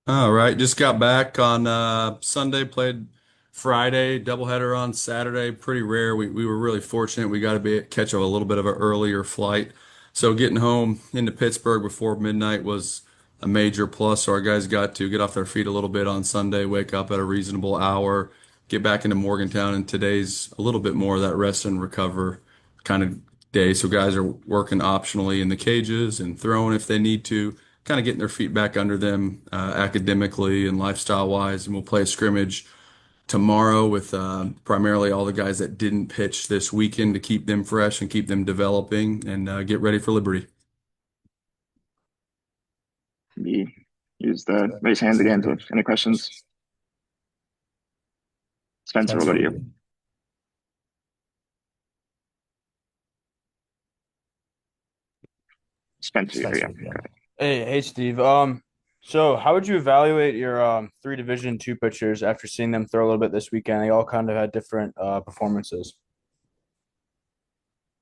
All right, just got back on Sunday, played Friday, doubleheader on Saturday. Pretty rare. We were really fortunate. We got to be catch a little bit of an earlier flight. So getting home into Pittsburgh before midnight was a major plus. So our guys got to get off their feet a little bit on Sunday, wake up at a reasonable hour, get back into Morgantown, and today's a little bit more of that rest and recover kind of day. So guys are working optionally in the cages and throwing if they need to, kind of getting their feet back under them academically and lifestyle wise. And we'll play a scrimmage tomorrow with primarily all the guys that didn't pitch this weekend to keep them fresh and keep them developing and get ready for Liberty. We use the raise hands again to any questions. Spencer, what about you? Spencer, you're here. Okay. Hey, Steve. So how would you evaluate your three Division two pitchers after seeing them throw a little bit this weekend? They all kind of had different performances.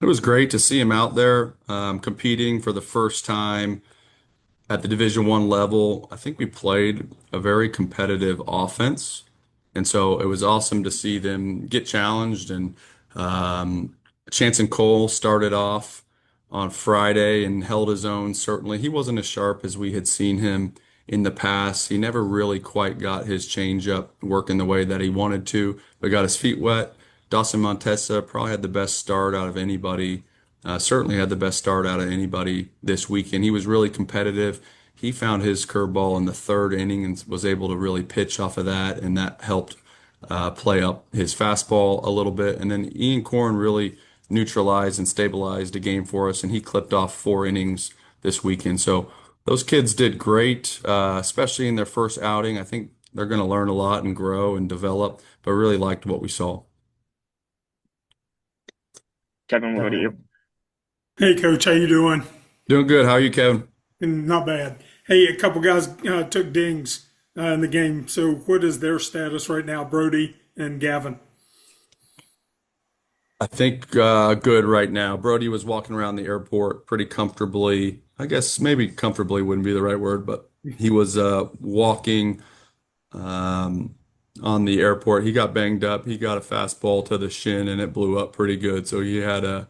It was great to see him out there competing for the first time at the Division 1 level. I think we played a very competitive offense. And so it was awesome to see them get challenged. And um, Chance and Cole started off on Friday and held his own. Certainly, he wasn't as sharp as we had seen him in the past. He never really quite got his changeup working the way that he wanted to, but got his feet wet. Dawson Montesa probably had the best start out of anybody. Certainly had the best start out of anybody this weekend. He was really competitive. He found his curveball in the third inning and was able to really pitch off of that, and that helped play up his fastball a little bit. And then Ian Corn really neutralized and stabilized the game for us, and he clipped off 4 innings this weekend. So those kids did great, especially in their first outing. I think they're going to learn a lot and grow and develop, but really liked what we saw. Kevin, what about you? Hey, Coach, how you doing? Doing good. How are you, Kevin? And not bad. Hey, a couple guys took dings in the game. So, what is their status right now, Brody and Gavin? I think good right now. Brody was walking around the airport pretty comfortably. I guess maybe comfortably wouldn't be the right word, but he was walking um, on the airport. He got banged up. He got a fastball to the shin and it blew up pretty good. So he had a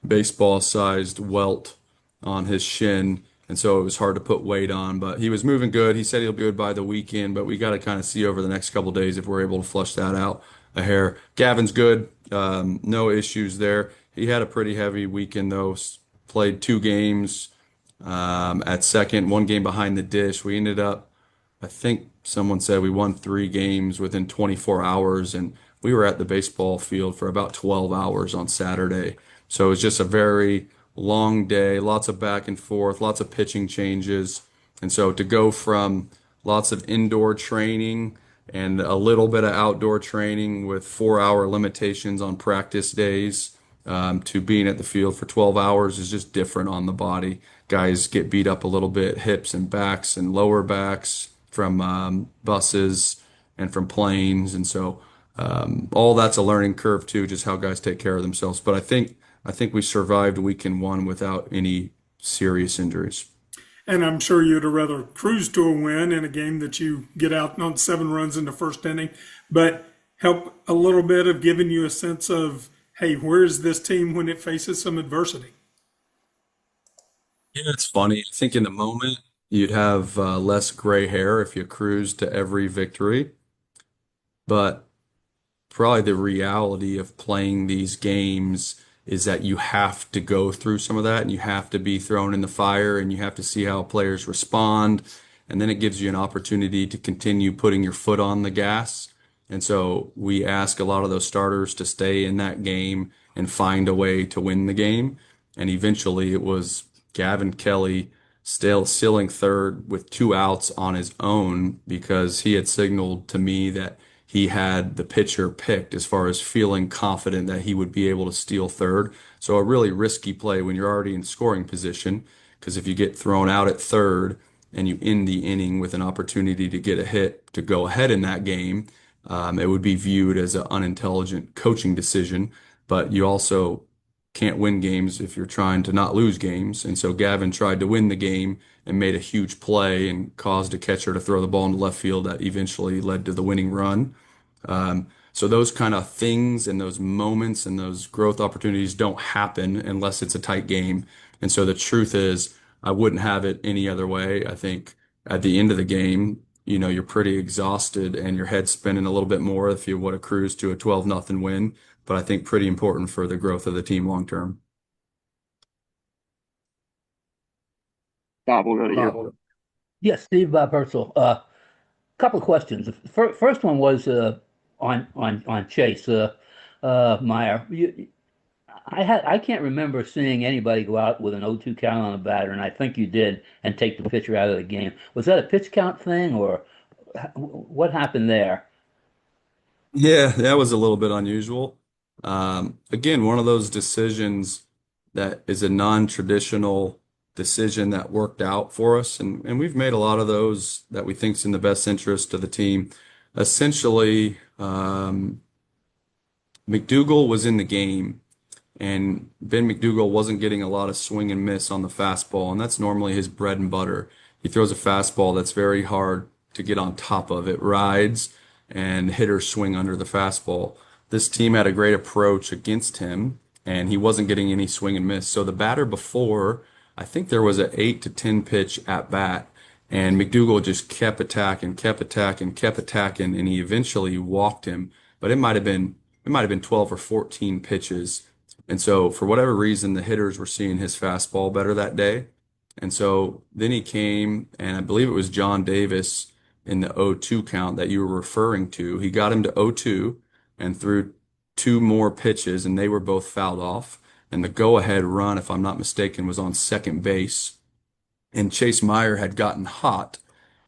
baseball-sized welt on his shin, and so it was hard to put weight on. But he was moving good. He said he'll be good by the weekend, but we got to kind of see over the next couple days if we're able to flush that out a hair. Gavin's good. No issues there. He had a pretty heavy weekend though. Played 2 games at second, 1 game behind the dish. We ended up, I think someone said we won 3 games within 24 hours, and we were at the baseball field for about 12 hours on Saturday. So it was just a very long day, lots of back and forth, lots of pitching changes. And so to go from lots of indoor training and a little bit of outdoor training with 4 hour limitations on practice days to being at the field for 12 hours is just different on the body. Guys get beat up a little bit, hips and backs and lower backs from buses and from planes. And so all that's a learning curve too, just how guys take care of themselves. But I think we survived weekend 1 without any serious injuries. And I'm sure you'd have rather cruise to a win in a game that you get out on 7 runs in the first inning, but help a little bit of giving you a sense of, hey, where's this team when it faces some adversity? Yeah, it's funny. I think in the moment you'd have less gray hair if you cruised to every victory, but probably the reality of playing these games is that you have to go through some of that and you have to be thrown in the fire and you have to see how players respond. And then it gives you an opportunity to continue putting your foot on the gas. And so we ask a lot of those starters to stay in that game and find a way to win the game. And eventually it was Gavin Kelly still stealing third with 2 outs on his own because he had signaled to me that he had the pitcher picked as far as feeling confident that he would be able to steal third. So a really risky play when you're already in scoring position, because if you get thrown out at third and you end the inning with an opportunity to get a hit to go ahead in that game, it would be viewed as an unintelligent coaching decision. But you also can't win games if you're trying to not lose games. And so Gavin tried to win the game and made a huge play and caused a catcher to throw the ball into left field that eventually led to the winning run. So those kind of things and those moments and those growth opportunities don't happen unless it's a tight game. And so the truth is, I wouldn't have it any other way. I think at the end of the game, you're pretty exhausted and your head's spinning a little bit more if you would have cruised to a 12-0 win. But I think pretty important for the growth of the team long term. Bob, we'll go to you. Yes, Steve Purcell. Couple of questions. The first one was on Chase Meyer. I can't remember seeing anybody go out with an 0-2 count on the batter, and I think you did, and take the pitcher out of the game. Was that a pitch count thing, or what happened there? Yeah, that was a little bit unusual. Again, one of those decisions that is a non-traditional decision that worked out for us, and we've made a lot of those that we think's in the best interest of the team. Essentially, McDougal was in the game, and Ben McDougal wasn't getting a lot of swing and miss on the fastball, and that's normally his bread and butter. He throws a fastball that's very hard to get on top of. It rides, and hitters swing under the fastball. This team had a great approach against him, and he wasn't getting any swing and miss. So the batter before, I think there was an 8 to 10 pitch at bat, and McDougal just kept attacking, kept attacking, kept attacking, and he eventually walked him. But it might have been 12 or 14 pitches. And so for whatever reason, the hitters were seeing his fastball better that day. And so then he came, and I believe it was John Davis in the 0-2 count that you were referring to. He got him to 0-2 and threw two more pitches, and they were both fouled off. And the go-ahead run, if I'm not mistaken, was on second base. And Chase Meyer had gotten hot,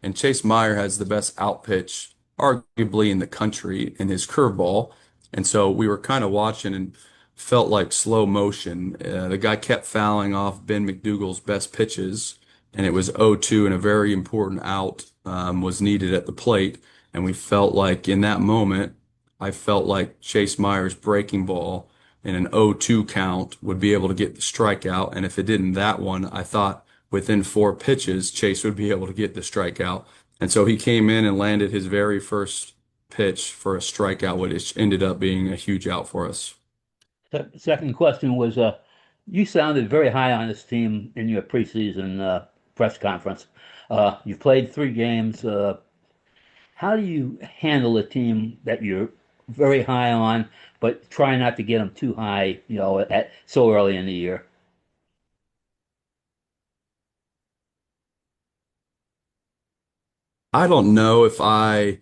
and Chase Meyer has the best out pitch, arguably in the country, in his curveball. And so we were kind of watching and felt like slow motion. The guy kept fouling off Ben McDougal's best pitches, and it was 0-2, and a very important out was needed at the plate. And we felt like in that moment, I felt like Chase Meyer's breaking ball in an 0-2 count would be able to get the strikeout. And if it didn't that one, I thought within 4 pitches, Chase would be able to get the strikeout. And so he came in and landed his very first pitch for a strikeout, which ended up being a huge out for us. Second question was, you sounded very high on this team in your preseason press conference. You've played 3 games. How do you handle a team that you're very high on, but try not to get them too high, at so early in the year? I don't know if I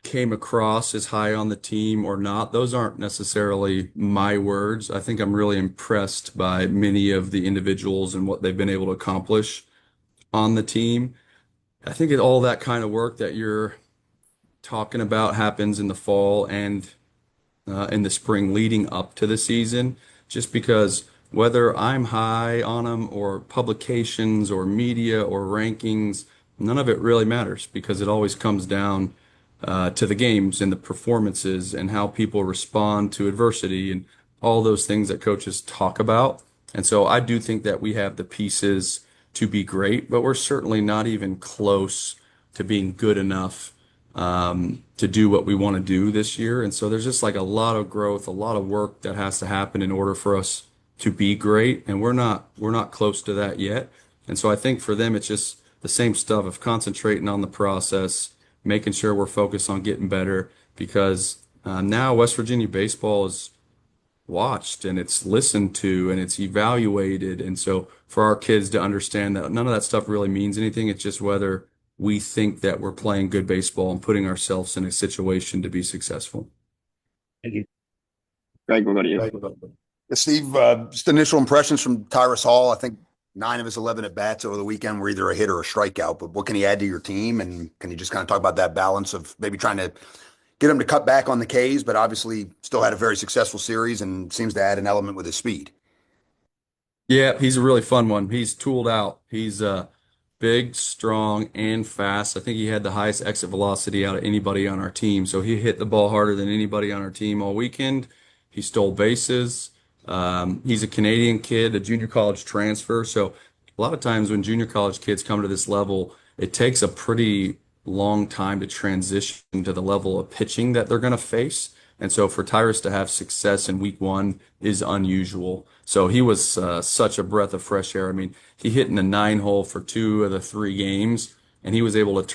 came across as high on the team or not. Those aren't necessarily my words. I think I'm really impressed by many of the individuals and what they've been able to accomplish on the team. I think all that kind of work that you're talking about happens in the fall and in the spring leading up to the season, just because whether I'm high on them or publications or media or rankings, none of it really matters because it always comes down to the games and the performances and how people respond to adversity and all those things that coaches talk about. And so I do think that we have the pieces to be great, but we're certainly not even close to being good enough to do what we want to do this year. And so there's just like a lot of growth, a lot of work that has to happen in order for us to be great. And we're not close to that yet. And so I think for them, it's just the same stuff of concentrating on the process, making sure we're focused on getting better because now West Virginia baseball is watched and it's listened to and it's evaluated. And so for our kids to understand that none of that stuff really means anything, it's just whether we think that we're playing good baseball and putting ourselves in a situation to be successful. Thank you. Greg, we'll go to you. Yeah, Steve, just initial impressions from Tyrus Hall. I think 9 of his 11 at bats over the weekend were either a hit or a strikeout. But what can he add to your team? And can you just kind of talk about that balance of maybe trying to get him to cut back on the Ks, but obviously still had a very successful series and seems to add an element with his speed? Yeah, he's a really fun one. He's tooled out. He's big, strong, and fast. I think he had the highest exit velocity out of anybody on our team. So he hit the ball harder than anybody on our team all weekend. He stole bases. He's a Canadian kid, a junior college transfer. So a lot of times when junior college kids come to this level, it takes a pretty long time to transition to the level of pitching that they're going to face. And so for Tyrus to have success in week one is unusual. So he was such a breath of fresh air. I mean, he hit in the 9 hole for 2 of the 3 games, and he was able to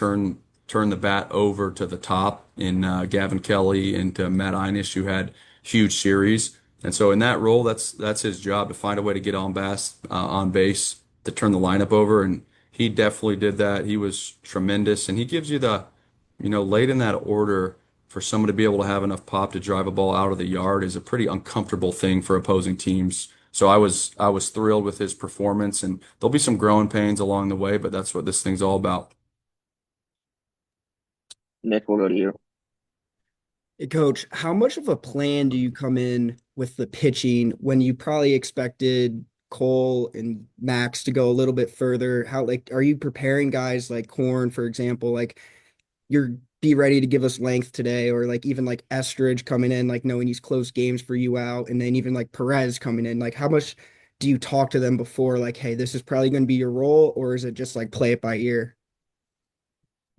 turn the bat over to the top in Gavin Kelly and to Matt Einish, who had huge series. And so in that role, that's his job to find a way to get on base, to turn the lineup over, and he definitely did that. He was tremendous, and he gives you late in that order for someone to be able to have enough pop to drive a ball out of the yard is a pretty uncomfortable thing for opposing teams. So I was thrilled with his performance, and there'll be some growing pains along the way, but that's what this thing's all about. Nick, we'll go to you. Hey, Coach, how much of a plan do you come in with the pitching when you probably expected Cole and Max to go a little bit further? How, like, are you preparing guys like Corn, for example, like you're be ready to give us length today, or like even like Estridge coming in, like knowing he's close games for you out, and then even like Perez coming in, like how much do you talk to them before, like, hey, this is probably going to be your role, or is it just like play it by ear?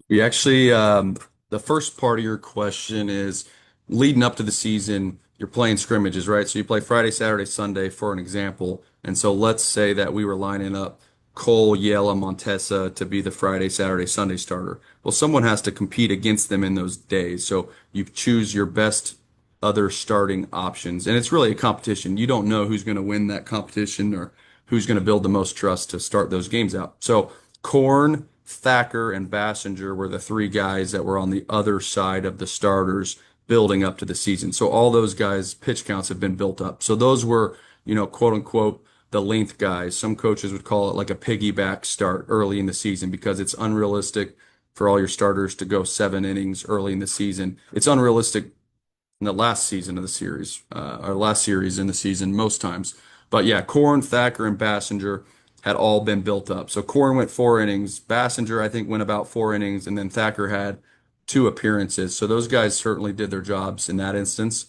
We actually, the first part of your question is leading up to the season, you're playing scrimmages, right? So you play Friday, Saturday, Sunday, for an example. And so let's say that we were lining up Cole, Yale, and Montesa to be the Friday, Saturday, Sunday starter. Well, someone has to compete against them in those days. So you choose your best other starting options. And it's really a competition. You don't know who's going to win that competition or who's going to build the most trust to start those games out. So Korn, Thacker, and Bassinger were the 3 guys that were on the other side of the starters building up to the season. So all those guys' pitch counts have been built up. So those were, quote unquote, the length guys. Some coaches would call it like a piggyback start early in the season because it's unrealistic for all your starters to go 7 innings early in the season. It's unrealistic in the last season of the series, or last series in the season most times. But yeah, Corn, Thacker, and Bassinger had all been built up. So Corn went 4 innings. Bassinger, I think, went about 4 innings, and then Thacker had 2 appearances. So those guys certainly did their jobs in that instance.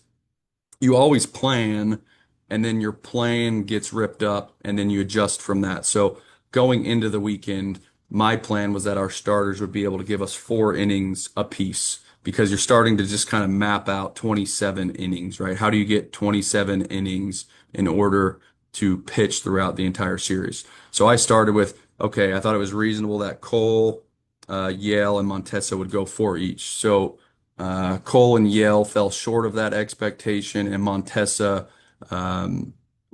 You always plan, and then your plan gets ripped up, and then you adjust from that. So going into the weekend, my plan was that our starters would be able to give us 4 innings apiece because you're starting to just kind of map out 27 innings, right? How do you get 27 innings in order to pitch throughout the entire series? So I started with, okay, I thought it was reasonable that Cole, Yale, and Montesa would go 4 each. So Cole and Yale fell short of that expectation, and Montesa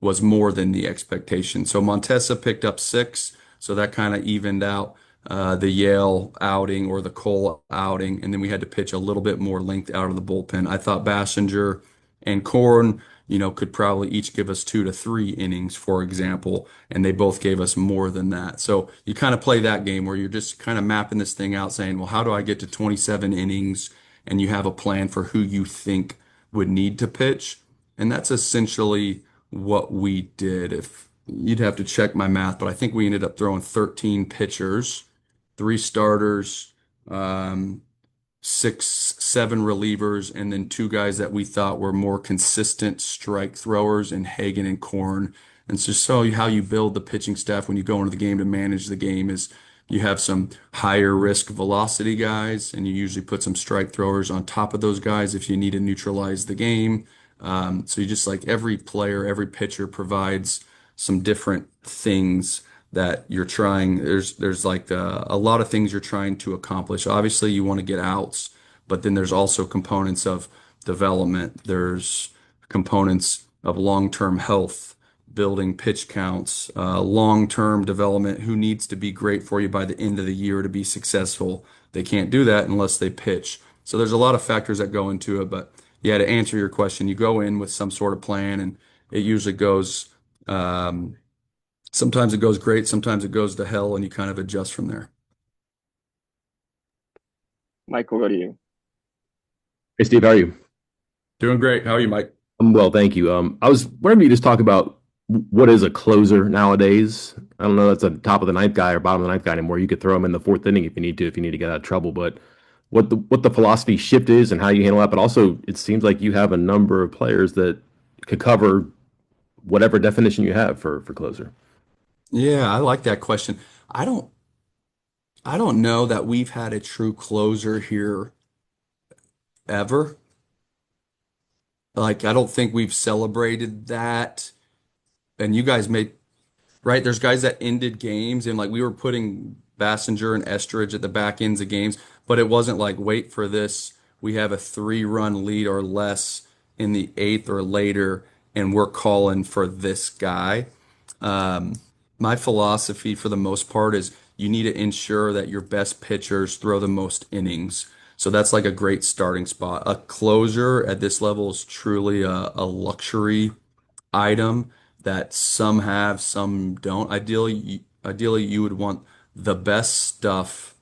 was more than the expectation. So Montesa picked up 6, so that kind of evened out the Yale outing or the Cole outing, and then we had to pitch a little bit more length out of the bullpen. I thought Bassinger and Korn, could probably each give us 2 to 3 innings, for example, and they both gave us more than that. So you kind of play that game where you're just kind of mapping this thing out, saying, well, how do I get to 27 innings? And you have a plan for who you think would need to pitch. And that's essentially what we did. If you'd have to check my math, but I think we ended up throwing 13 pitchers, 3 starters, 6, 7 relievers, and then 2 guys that we thought were more consistent strike throwers in Hagen and Korn. And so how you build the pitching staff when you go into the game to manage the game is you have some higher risk velocity guys, and you usually put some strike throwers on top of those guys if you need to neutralize the game. So you just like every player, every pitcher provides some different things that you're trying. There's like a lot of things you're trying to accomplish. Obviously, you want to get outs, but then there's also components of development. There's components of long-term health, building pitch counts, long-term development. Who needs to be great for you by the end of the year to be successful? They can't do that unless they pitch. So there's a lot of factors that go into it, but yeah, to answer your question, you go in with some sort of plan, and it usually goes. Sometimes it goes great, sometimes it goes to hell, and you kind of adjust from there. Mike, we'll go to you. Hey Steve, how are you? Doing great. How are you, Mike? I'm well, thank you. I was wondering if you just talk about what is a closer nowadays. I don't know, that's a top of the ninth guy or bottom of the ninth guy anymore. You could throw him in the 4th inning if you need to get out of trouble. But what the philosophy shift is and how you handle that. But also, it seems like you have a number of players that could cover whatever definition you have for closer. Yeah, I like that question. I don't I don't know that we've had a true closer here ever. Like, I don't think we've celebrated that. And you guys made right. There's guys that ended games, and like we were putting Bassinger and Estridge at the back ends of games, but it wasn't like, wait for this. We have a 3-run lead or less in the eighth or later, and we're calling for this guy. Um, my philosophy for the most part is you need to ensure that your best pitchers throw the most innings. So that's like a great starting spot. A closer at this level is truly a luxury item that some have, some don't. Ideally, you would want the best stuff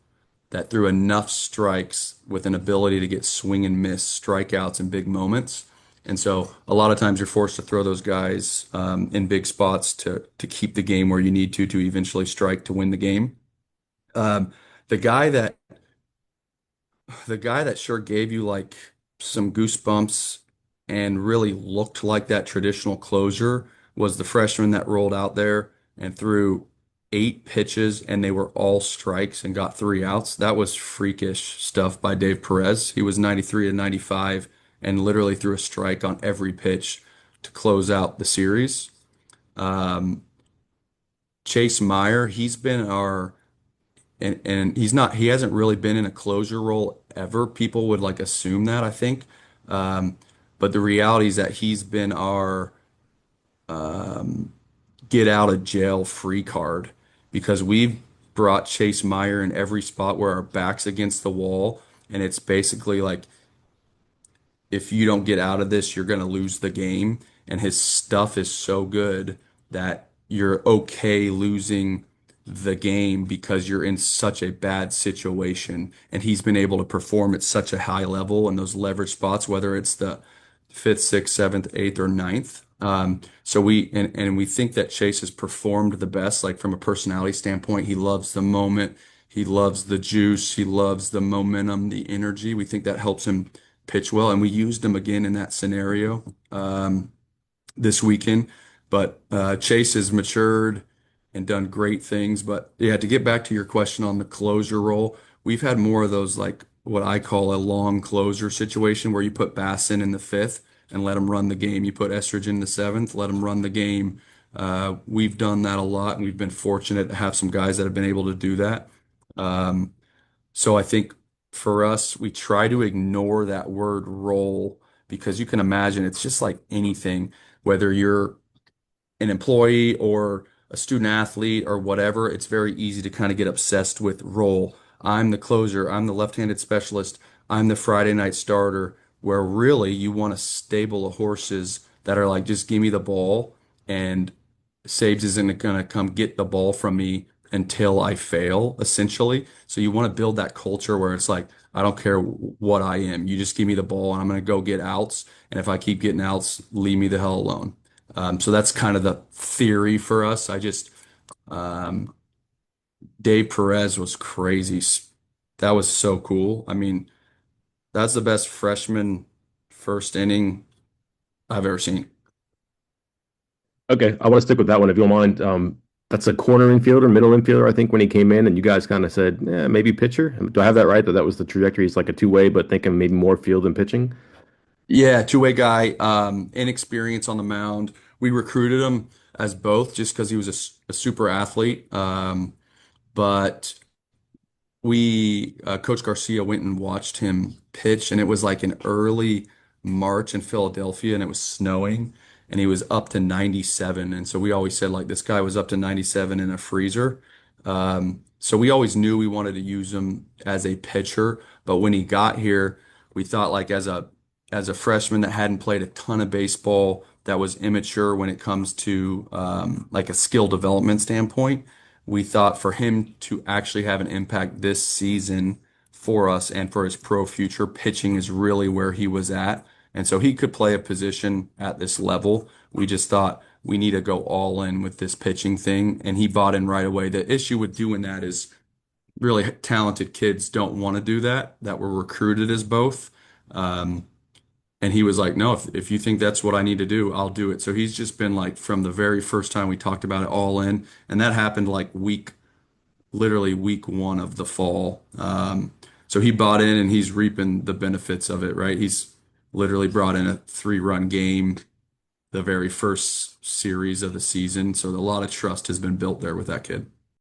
that threw enough strikes with an ability to get swing and miss strikeouts in big moments. And so a lot of times you're forced to throw those guys in big spots to keep the game where you need to eventually strike to win the game. Um, the guy that the guy that sure gave you like some goosebumps and really looked like that traditional closer was the freshman that rolled out there and threw 8 pitches and they were all strikes and got 3 outs. That was freakish stuff by Dave Perez. He was 93 to 95 and literally threw a strike on every pitch to close out the series. Um, Chase Meyer, he's been our and he hasn't really been in a closure role ever. People would like assume that, I think. Um, but the reality is that he's been our get out of jail free card because we've brought Chase Meyer in every spot where our back's against the wall. And it's basically like if you don't get out of this, you're going to lose the game. And his stuff is so good that you're okay losing the game because you're in such a bad situation. And he's been able to perform at such a high level in those leverage spots, whether it's the fifth, sixth, seventh, eighth, or ninth. So and we think that Chase has performed the best, like from a personality standpoint. He loves the moment. He loves the juice. He loves the momentum, the energy. We think that helps him pitch well, and we used him again in that scenario this weekend. But Chase has matured and done great things. But yeah, to get back to your question on the closer role, we've had more of those like what I call a long closer situation where you put Bass in the fifth and let him run the game. You put Estridge in the seventh, let him run the game. We've done that a lot, and we've been fortunate to have some guys that have been able to do that. Um, so I think for us, we try to ignore that word role because you can imagine it's just like anything, whether you're an employee or a student athlete or whatever, it's very easy to kind of get obsessed with role. I'm the closer, I'm the left-handed specialist, I'm the Friday night starter, where really you want a stable of horses that are like, just give me the ball, and Sabes isn't going to come get the ball from me until I fail, essentially. So you want to build that culture where it's like, I don't care what I am. You just give me the ball and I'm going to go get outs. And if I keep getting outs, leave me the hell alone. So that's kind of the theory for us. Um, Dave Perez was crazy. That was so cool. I mean, that's the best freshman first inning I've ever seen. Okay, I want to stick with that one if you don't mind. That's a corner infielder, middle infielder, I think, when he came in, and you guys kind of said, yeah, maybe pitcher. Do I have that right? That was the trajectory. He's like a two-way, but thinking maybe more field than pitching. Yeah, two-way guy, inexperience on the mound. We recruited him as both just because he was a super athlete. But Coach Garcia went and watched him pitch, and it was like in early March in Philadelphia, and it was snowing, and he was up to 97. And so we always said like this guy was up to 97 in a freezer. So we always knew we wanted to use him as a pitcher, but when he got here, we thought like as a freshman that hadn't played a ton of baseball, that was immature when it comes to like a skill development standpoint. We thought for him to actually have an impact this season for us and for his pro future, pitching is really where he was at. And so he could play a position at this level. We just thought we need to go all in with this pitching thing. And he bought in right away. The issue with doing that is really talented kids don't want to do that were recruited as both. Um, And he was like, no, if you think that's what I need to do, I'll do it. So he's just been like from the very first time we talked about it all in. And that happened like literally week one of the fall. So he bought in and he's reaping the benefits of it, right? He's literally brought in a 3-run game the very first series of the season. So a lot of trust has been built there with that kid.